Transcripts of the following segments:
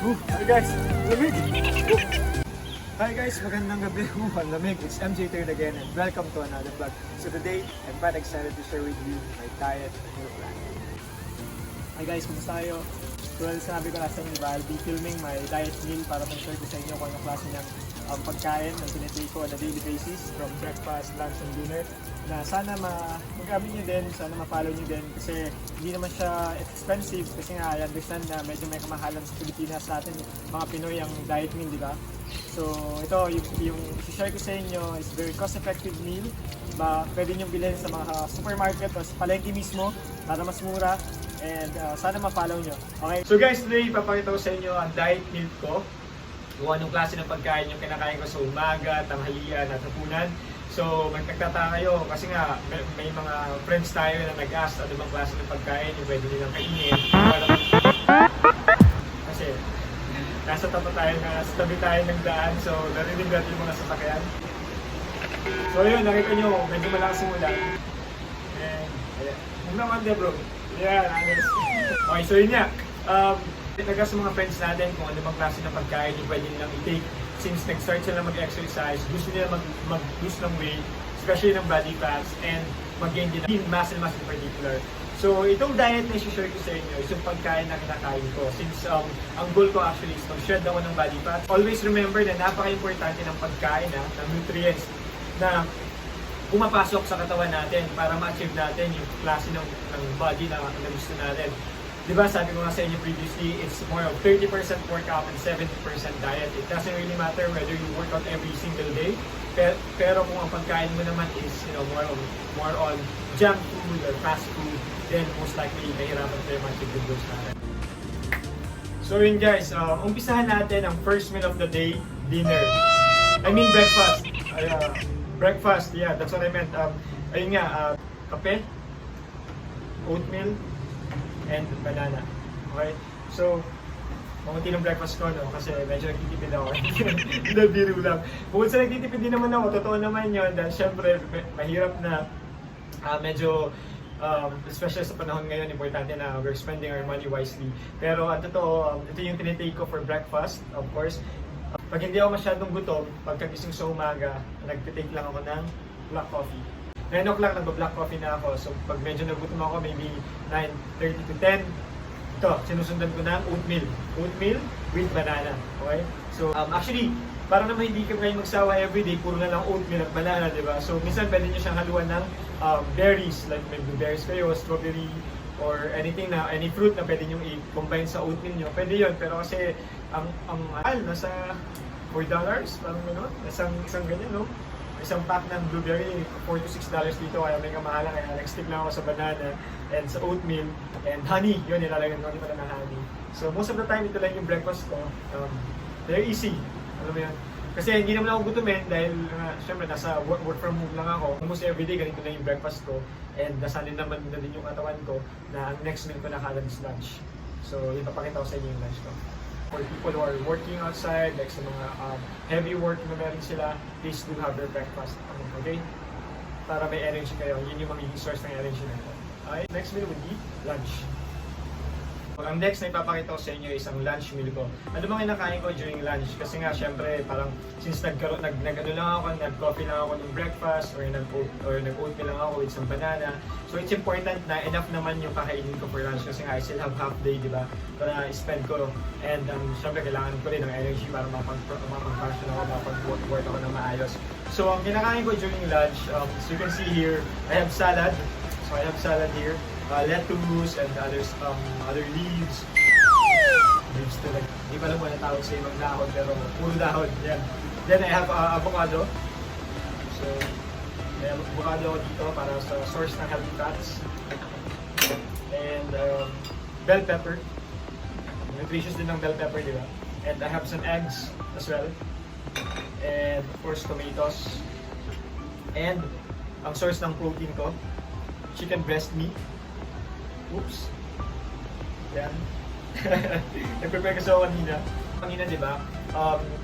Hi guys, lamig! Hi guys, magandang gabi. Lamig. It's MJ Third again and welcome to another vlog. So today, I'm quite excited to share with you my diet and meal plan. Hi guys, kumusta kayo? Well, sabi ko last time, diba, I'll be filming my diet meal para ma-share ko sa inyo kung anong klase ng pagkain na tinitake ko on a daily basis from breakfast, lunch, and dinner na sana magamit nyo din, sana ma-follow nyo din kasi hindi naman siya expensive kasi nga I understand na medyo may kamahalan sa Pilipinas sa atin mga Pinoy ang diet meal, di ba? So ito, yung share ko sa inyo is very cost-effective meal. Pwede nyo bilhin sa mga supermarket o sa palengke mismo para mas mura and sana ma-follow nyo. Okay? So guys, today ipapakita ko sa inyo ang diet meal ko. Kung anong klase ng pagkain yung kinakain ko sa umaga, tanghalian at hapunan. So magtagtataka kayo kasi nga may mga friends tayo na nag-ask ano bang klase ng pagkain yung pwede nilang kainin. Kasi nasa tabi tayo ng daan, so narinig natin yung mga sasakyan. So yun, nakita nyo, medyo malakas yung ulan. And ayan, huwag naman de bro. Yeah, honest. Okay, so yun nga. Nagka sa mga friends natin kung ano bang klase ng pagkain yung pwede nilang i-take. Since nag-start sila mag-exercise, gusto nila mag-lose ng weight, especially ng body fats, and mag-gain din ng muscle mass in particular. So itong diet na i-share ko sa inyo is yung pagkain na kinakain ko. Since ang goal ko actually is mag-shed ako ng body fat. Always remember na napaka-importante ng pagkain, ng nutrients na pumapasok sa katawan natin para ma-achieve natin yung klase ng body na gusto natin. Diba sabi ko nga sa inyo previously, it's more of 30% workout and 70% diet. It doesn't really matter whether you work out every single day, pero kung ang pagkain mo naman is more on junk food or fast food, then most likely mahirapan tayo ma-achieve yung goals natin. So yun guys, umpisahan natin ang first meal of the day, dinner. I mean breakfast. Breakfast, yeah, that's what I meant. Ayun nga, kape, oatmeal, and banana. Okay? So, mamunti ng breakfast ko, no? Kasi medyo nagtitipid ako. Hindi, biro lang. Bukod sa nagtitipid din naman ako, totoo naman yun. Dahil syempre, mahirap na medyo, especially sa panahon ngayon, importante na we're spending our money wisely. Pero at totoo, ito yung tinitake ko for breakfast, of course. Pag hindi ako masyadong gutom, pagkagising sa umaga, nagtitake lang ako ng black coffee. 9 o'clock nagba-black coffee na ako. So pag medyo nagutom ako, maybe 9:30 to 10, ito, sinusundan ko ng oatmeal. Oatmeal with banana. Okay? So actually, para naman hindi kayo magsawa everyday, puro na lang oatmeal at banana, di ba? So minsan pwede nyo siyang haluan ng berries, like may blueberries kayo, strawberry, or anything na, any fruit na pwede nyo i-combine sa oatmeal nyo. Pwede yun, pero kasi ang nasa $4, parang gano'n, isang ganyan, no? Isang pack ng blueberry, $4 to $6 dito, kaya may kamahalan, kaya nag-stick lang ako sa banana and sa oatmeal and honey, yun, nilalagyan ko pala ng honey. So most of the time, ito lang yung breakfast ko. Very easy, alam mo yan. Kasi hindi naman ako gutumin dahil syempre nasa work from home lang ako. Almost everyday ganito na yung breakfast ko and nasanay naman na din yung katawan ko na ang next meal ko na kagad is lunch. So ipapakita ko sa inyo yung lunch ko. For people who are working outside, like sa mga heavy work na meron sila, please do have their breakfast. Okay? Para may energy kayo. Yun yung magiging source ng energy nito. Okay? Next meal would be lunch. Ang next na ipapakita ko sa inyo is ang lunch meal ko. Ano bang kinakain ko during lunch? Kasi nga, syempre, parang since nag-coffee lang ako ng breakfast or nag-oatmeal lang ako with some banana. So it's important na enough naman yung kakainin ko for lunch kasi nga I still have half day, di ba? Para spend ko. And syempre, kailangan ko rin ng energy para mapag-function ako, mapag-work ako ng maayos. So ang kinakain ko during lunch, as you can see here, I have salad. So I have salad here. Lettuce and other leaves. Leaves to like, hindi pa lang mo natawag sa ibang dahon pero puro dahon. Yan. Then I have avocado. So, may avocado ako dito para sa source ng healthy fats. And bell pepper. Nutritious din ng bell pepper, di ba? And I have some eggs as well. And of course, tomatoes. And ang source ng protein ko, chicken breast meat. Oops. Yan. Nag-prepare kasi ako kanina. Kanina, di ba,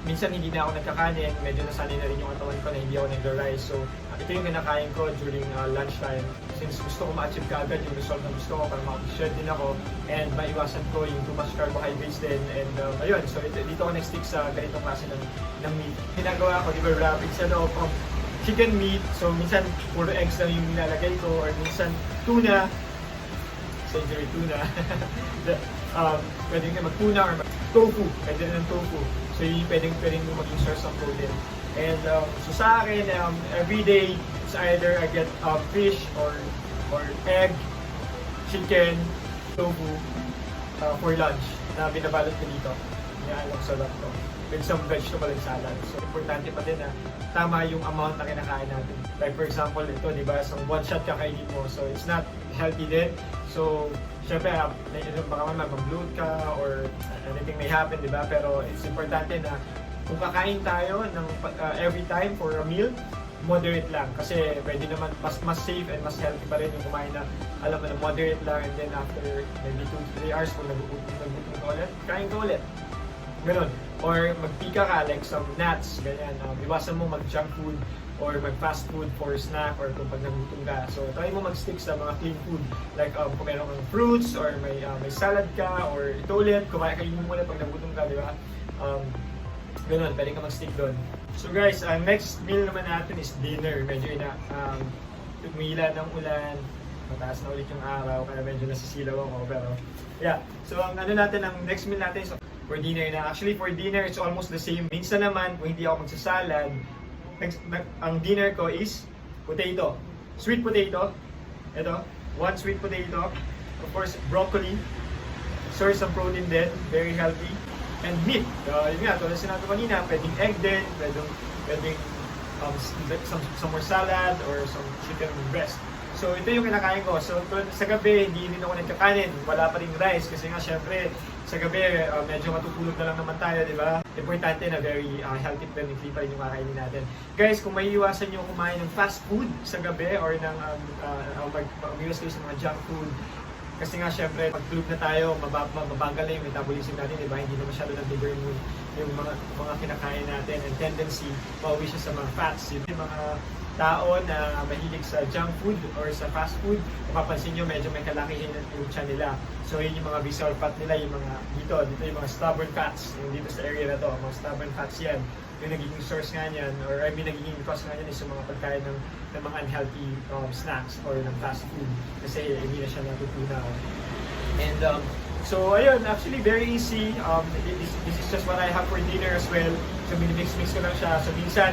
minsan hindi na ako nagkakanin, medyo nasanay na rin yung katawan ko na hindi ako nag-rice. So, ito yung kinakain ko during lunchtime. Since gusto ko ma-achieve kaagad yung result na gusto ko para makapag-share din ako and maiwasan ko yung too much carbohydrates din. And ayun, so dito ako nag-stick sa ganitong klase ng meat. Ginagawa ko, di ba, wrap instead of chicken meat. So, minsan puro eggs lang yung nilalagay ko or minsan tuna. Century tuna. Pwede ka mag-tuna or tofu. Pwede ng tofu. So, yun pwedeng maging source of protein. And so sa akin, every day, it's either I get fish or egg, chicken, tofu for lunch na binabalot ko dito. Yan lang sa lot ko. With some vegetable and salad. So, importante pa din na tama yung amount na kinakain natin. Like for example, ito, di ba, isang one shot kakainin mo. So, it's not healthy din. So, syempre, baka mag-bloat ka or anything may happen, di ba? Pero it's importante na kung kakain tayo ng every time for a meal, moderate lang. Kasi pwede naman mas safe and mas healthy pa rin yung kumain na alam mo na moderate lang and then after maybe 2-3 hours kung nagugutom ka ulit, kain ka ulit. Ganun. Or magpika ka like some nuts, ganyan. Iwasan mo mag-junk food or mag-fast food for snack or kung pag nagutom ka. So try mo mag-stick sa mga clean food like kung meron kang fruits or may salad ka or ito ulit, kumain mo muna pag nagutom ka, di ba? Ganun, pwede ka mag-stick doon. So guys, next meal naman natin is dinner. Medyo umila ng ulan, mataas na ulit yung araw, kaya medyo nasisilaw ako. Pero yeah, so ang next meal natin is for dinner na. Actually for dinner, it's almost the same. Minsan naman, kung hindi ako magsasalad, ang dinner ko is potato. Sweet potato. Ito, one sweet potato. Of course, broccoli. Source of protein din, very healthy. And meat. Yun nga, tulad sinabi ko kanina, pwedeng egg din, pwedeng some more salad or some chicken breast. So ito yung kinakain ko. So sa gabi, hindi rin ako nagkakanin. Wala pa rin rice kasi nga syempre sa gabi medyo matutulog na lang naman tayo, di ba? Importante na very healthy pa rin yung kakainin natin. Guys, kung may iwasan nyo kumain ng fast food sa gabi or ng mag-iwas kayo sa mga junk food, kasi nga syempre pag tulog na tayo, mabagal na yung metabolism natin, di ba? Hindi na masyado nag-burn yung mga kinakain natin and tendency pauwi siya sa mga fats. Yung mga tao na mahilig sa junk food or sa fast food, mapapansin nyo medyo may kalakihin yung tiyan nila. So yun yung mga visceral fat nila, yung mga dito yung mga stubborn fats, yung dito sa area na to, mga stubborn fats yan. Yung nagiging source nga niyan, or I mean nagiging cause nga niyan is yung mga pagkain ng mga unhealthy snacks or ng fast food kasi hindi na siya natutunaw. And so ayun, actually very easy. This is just what I have for dinner as well. So mix ko lang siya. So minsan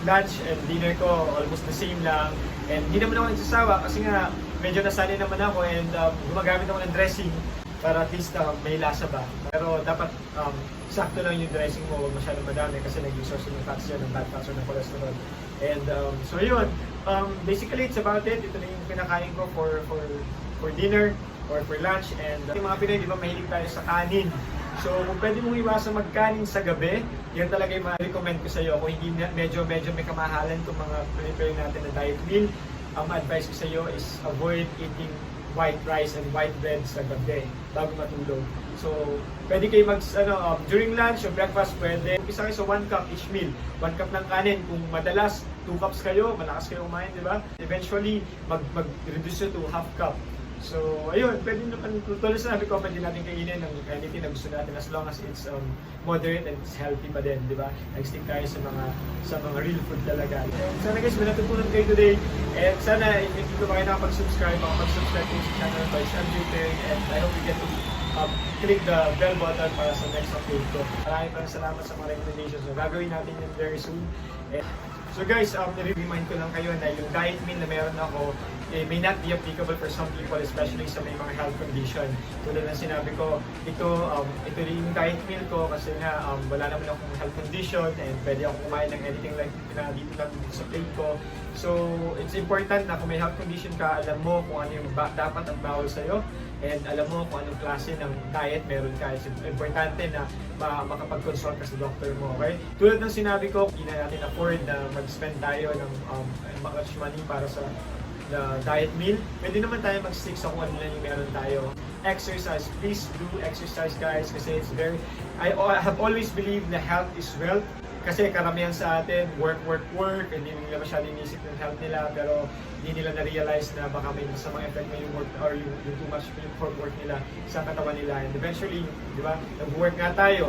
lunch and dinner ko almost the same lang. And hindi naman ako nagsasawa kasi nga medyo nasanay naman ako and gumagamit ako ng dressing para at least may lasa ba. Pero dapat sakto lang yung dressing mo, huwag masyadong madami kasi nag-source ng fats yan, ng bad fats or ng cholesterol. And so yun, basically it's about it. Ito na yung pinakain ko for dinner or for lunch. And yung mga Pinoy, di ba mahilig tayo sa kanin. So kung pwede mong iwasan magkanin sa gabi, yan talaga yung ma-recommend ko sa iyo. Kung hindi medyo may kamahalan itong mga prepare natin na diet meal, ang advice ko sa iyo is avoid eating white rice and white bread sa gabi bago matulog. So, pwede kayo during lunch o breakfast, pwede. Isa kayo sa 1 cup each meal. 1 cup ng kanin. Kung madalas, 2 cups kayo, malakas kayo kumain, di ba? Eventually, mag-reduce to half cup. So, ayun, pwede naman, tulad sa sabi ko, pwede natin kainin ng anything na gusto natin as long as it's moderate and it's healthy pa din, di ba? Nag-stick tayo sa mga real food talaga. And sana guys, may natutunan kayo today. And sana, if hindi ko pa kayo nakapag-subscribe, makapag-subscribe kayo sa channel by Sean Jupeng. And I hope you get to click the bell button para sa next update ko. Maraming salamat sa mga recommendations. So, gagawin natin yun very soon. And, so guys, remind ko lang kayo na yung diet meal na meron ako may not be applicable for some people, especially sa may mga health condition. Tulad ng sinabi ko, ito rin yung diet meal ko kasi nga wala naman akong health condition and pwede akong kumain ng anything like na dito lang sa plate ko. So, it's important na kung may health condition ka, alam mo kung ano yung dapat at bawal sa'yo and alam mo kung anong klase ng diet meron ka. It's importante na makapag-consult ka sa doctor mo, okay? Tulad ng sinabi ko, hindi na natin afford na mag-spend tayo ng much money para sa diet meal. Pwede naman tayo mag-stick sa kung ano lang yung meron tayo. exercise. Please do exercise, guys, kasi it's very, I have always believed na health is wealth. Kasi karamihan sa atin, work, hindi nila masyadong inisip ng health nila, pero hindi nila na-realize na baka may masamang effect na yung work or yung too much yung work nila sa katawan nila. And eventually, di ba, nag-work nga tayo,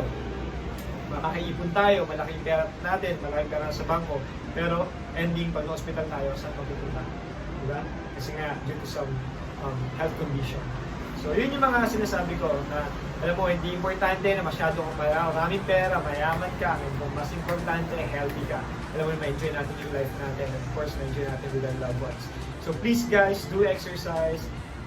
makakaipon tayo, malaking pera natin, malaking pera sa bangko, pero ending pag na-hospital tayo, saan mapupunta? Di ba? Kasi nga, due to some health condition. So, yun yung mga sinasabi ko na, alam mo, hindi importante na masyado kang maraming pera, mayaman ka, and mas importante, healthy ka. Alam mo, ma-enjoy natin yung life natin, and of course, ma-enjoy natin with our loved ones. So, please guys, do exercise.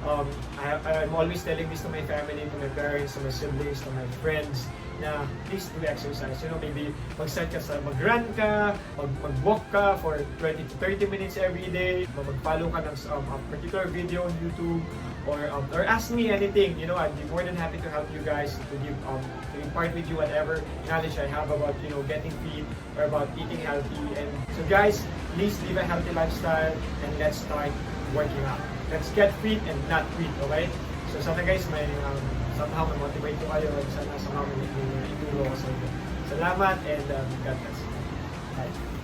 I'm always telling this to my family, to my parents, to my siblings, to my friends, na please do exercise. You know, maybe mag-start ka sa mag-run ka, mag-walk ka for 20 to 30 minutes every day, mag-follow ka ng particular video on YouTube, or ask me anything. You know, I'd be more than happy to help you guys, to impart with you whatever knowledge I have about, you know, getting fit or about eating healthy. And so guys, please live a healthy lifestyle and let's start working out. Let's get fit and not quit, okay? So sana guys, may somehow motivate ko kayo and sana somehow may itulong ko sa inyo. Salamat and God bless. Bye.